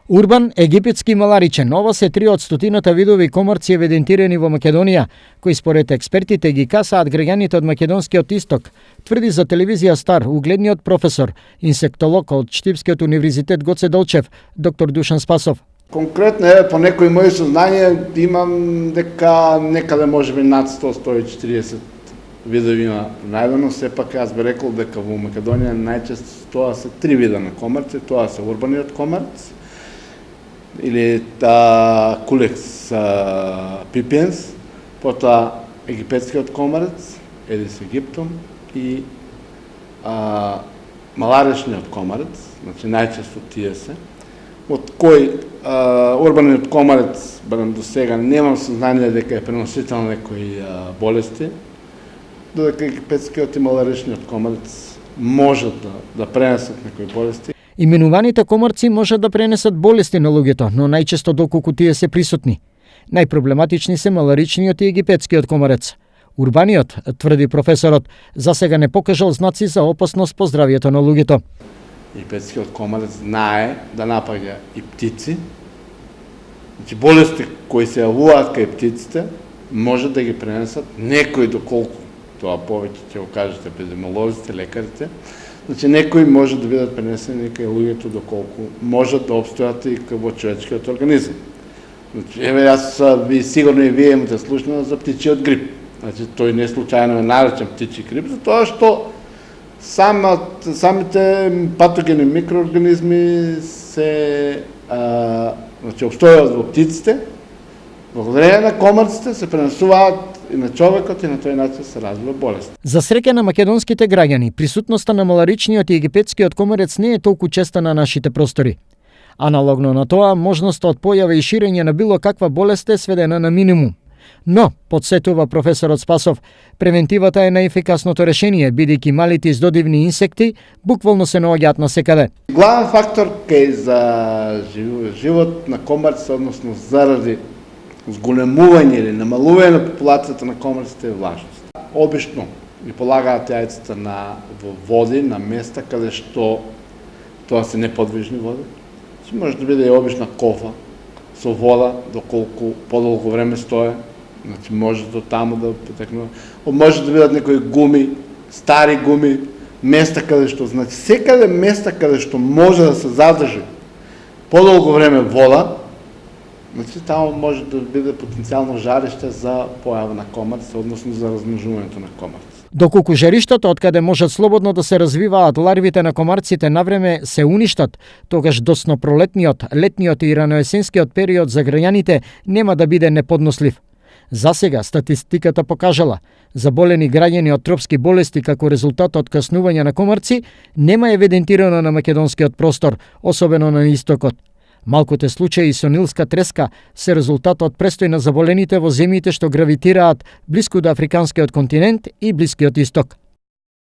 Урбан, египетски маларичен, ова се 3 од стотината видови комарци евидентирани во Македонија, кои според експертите ги касаат граѓаните од македонскиот исток, тврди за телевизија Стар угледниот професор, инсектолог од Штипскиот универзитет Гоце Делчев, доктор Душан Спасов. Конкретно по некои мои сознанија имам дека некаде можеби над 100-140 видови има најдено, сепак јас би рекол дека во Македонија најчесто тоа се 3 вида на комарци, тоа се урбаниот комарц, или Кулекс пипиенс, потоа египетскиот комарец, Едис египтум, и маларичниот комарец, значи најчесто тие се, од кој урбаниот комарец, барем до сега, немам сознание дека е преносител на некои болести, додека египетскиот и маларичниот комарец можат да пренесат некои болести. Именуваните комарци можат да пренесат болести на луѓето, но најчесто доколку тие се присутни. Најпроблематични се маларичниот и египетскиот комарец. Урбаниот, тврди професорот, засега не покажал знаци за опасност по здравието на луѓето. Египетскиот комарец знае да напаѓа и птици. Значи болести кои се јавуваат кај птиците може да ги пренесат некои доколку, тоа повеќе ќе го кажат епидемиолозите, лекарите. Значи некои може да бидат пренесени кај луѓето доколку можат да обстојат и во човечкиот организам. Значи еве јас ви сигурно и вие имате слушнало за птичиот грип. Значи тој не случајно е наречен птичи грип, затоа што самите патогени микроорганизми се значи обстојуват во птиците, благодарение на комарците се пренесуваат и на човекот и на тој начин се развива болест. За среќа на македонските граѓани, присутноста на маларичниот и египетскиот комарец не е толку честа на нашите простори. Аналогно на тоа, можноста од појава и ширење на било каква болест е сведена на минимум. Но, подсетува професорот Спасов, превентивата е најефикасното решение, бидејќи малите издодивни инсекти буквално се наоѓаат насекаде. Главен фактор кај за живот на комарците, односно заради зголемување или намалување на популацијата на комарците е влажност. Обично ги полагаат јајцата во води, на места каде што тоа се неподвижни води. Може да биде и обична кофа со вода, доколку подолго време стое. Значи може до таму да потекнува. Може да бидат некои гуми, стари гуми, места каде што, значи секаде места каде што може да се задржи подолго време вода, значи таму може да биде потенцијално жариште за појава на комарц, односно за размножувањето на комарц. Доколку жариштата од каде можат слободно да се развиваат ларвите на комарците навреме се уништат, тогаш досно пролетниот, летниот и раноесенскиот период за граѓаните нема да биде неподнослив. Засега статистиката покажала, заболени граѓани од тропски болести како резултат од каснување на комарци нема евидентирано на македонскиот простор, особено на истокот. Малкуте случаи со нилска треска се резултат од престој на заболените во земјите што гравитираат блиску до африканскиот континент и Блискиот исток.